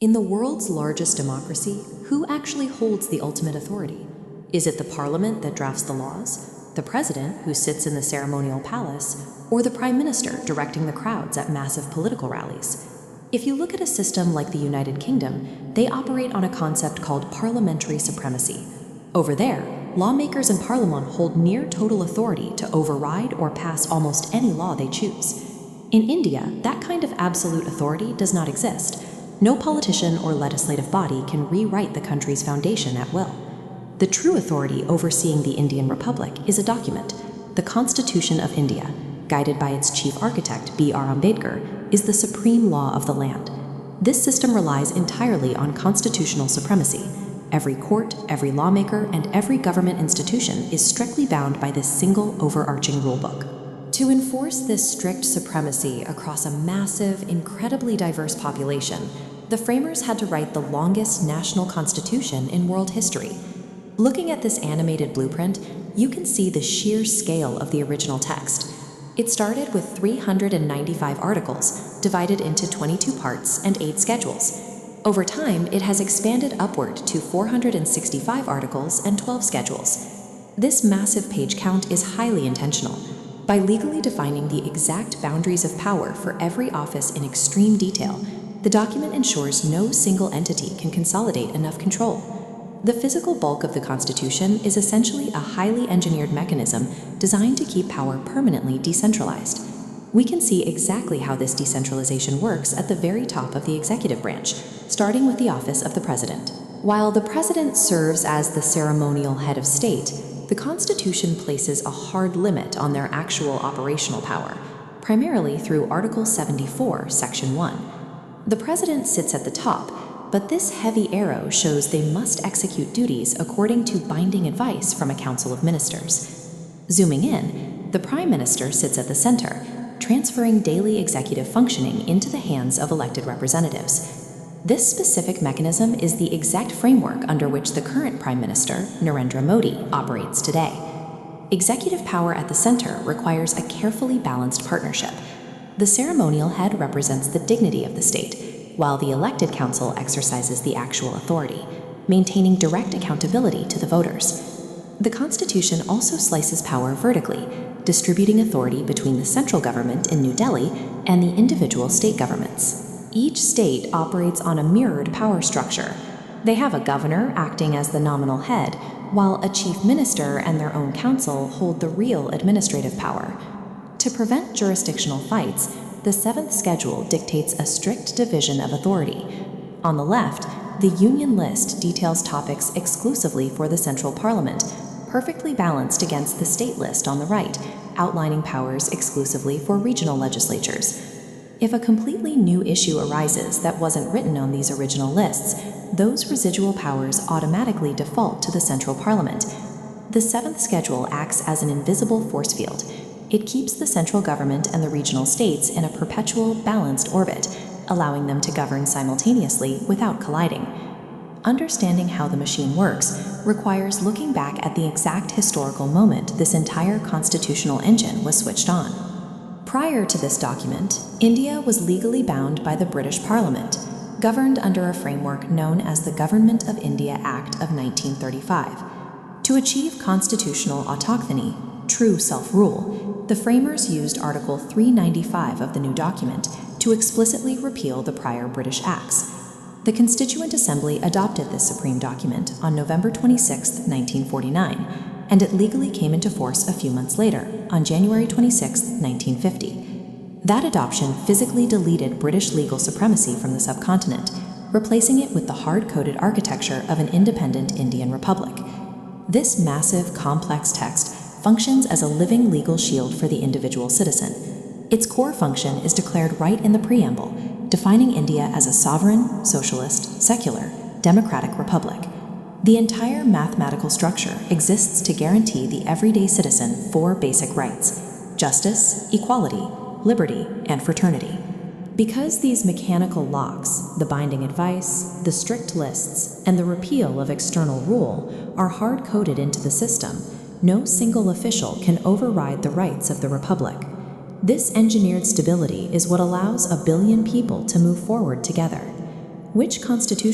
In the world's largest democracy, who actually holds the ultimate authority? Is it the parliament that drafts the laws, the president who sits in the ceremonial palace, or the prime minister directing the crowds at massive political rallies? If you look at a system like the United Kingdom, they operate on a concept called parliamentary supremacy. Over there, lawmakers in parliament hold near total authority to override or pass almost any law they choose. In India, that kind of absolute authority does not exist. No politician or legislative body can rewrite the country's foundation at will. The true authority overseeing the Indian Republic is a document. The Constitution of India, guided by its chief architect, B.R. Ambedkar, is the supreme law of the land. This system relies entirely on constitutional supremacy. Every court, every lawmaker, and every government institution is strictly bound by this single overarching rulebook. To enforce this strict supremacy across a massive, incredibly diverse population, the framers had to write the longest national constitution in world history. Looking at this animated blueprint, you can see the sheer scale of the original text. It started with 395 articles, divided into 22 parts and 8 schedules. Over time, it has expanded upward to 465 articles and 12 schedules. This massive page count is highly intentional. By legally defining the exact boundaries of power for every office in extreme detail, the document ensures no single entity can consolidate enough control. The physical bulk of the Constitution is essentially a highly engineered mechanism designed to keep power permanently decentralized. We can see exactly how this decentralization works at the very top of the executive branch, starting with the office of the president. While the president serves as the ceremonial head of state, the Constitution places a hard limit on their actual operational power, primarily through Article 74, Section 1. The president sits at the top, but this heavy arrow shows they must execute duties according to binding advice from a council of ministers. Zooming in, the prime minister sits at the center, transferring daily executive functioning into the hands of elected representatives. This specific mechanism is the exact framework under which the current Prime Minister, Narendra Modi, operates today. Executive power at the center requires a carefully balanced partnership. The ceremonial head represents the dignity of the state, while the elected council exercises the actual authority, maintaining direct accountability to the voters. The Constitution also slices power vertically, distributing authority between the central government in New Delhi and the individual state governments. Each state operates on a mirrored power structure. They have a governor acting as the nominal head, while a chief minister and their own council hold the real administrative power. To prevent jurisdictional fights, the 7th schedule dictates a strict division of authority. On the left, the Union List details topics exclusively for the central parliament, perfectly balanced against the state list on the right, outlining powers exclusively for regional legislatures. If a completely new issue arises that wasn't written on these original lists, those residual powers automatically default to the central parliament. The 7th schedule acts as an invisible force field. It keeps the central government and the regional states in a perpetual, balanced orbit, allowing them to govern simultaneously without colliding. Understanding how the machine works requires looking back at the exact historical moment this entire constitutional engine was switched on. Prior to this document, India was legally bound by the British Parliament, governed under a framework known as the Government of India Act of 1935. To achieve constitutional autochthony, true self-rule, the framers used Article 395 of the new document to explicitly repeal the prior British acts. The Constituent Assembly adopted this supreme document on November 26, 1949, and it legally came into force a few months later, on January 26, 1950. That adoption physically deleted British legal supremacy from the subcontinent, replacing it with the hard-coded architecture of an independent Indian republic. This massive, complex text functions as a living legal shield for the individual citizen. Its core function is declared right in the preamble, defining India as a sovereign, socialist, secular, democratic republic. The entire mathematical structure exists to guarantee the everyday citizen 4 basic rights: justice, equality, liberty, and fraternity. Because these mechanical locks, the binding advice, the strict lists, and the repeal of external rule are hard-coded into the system, no single official can override the rights of the Republic. This engineered stability is what allows 1 billion people to move forward together. Which constitution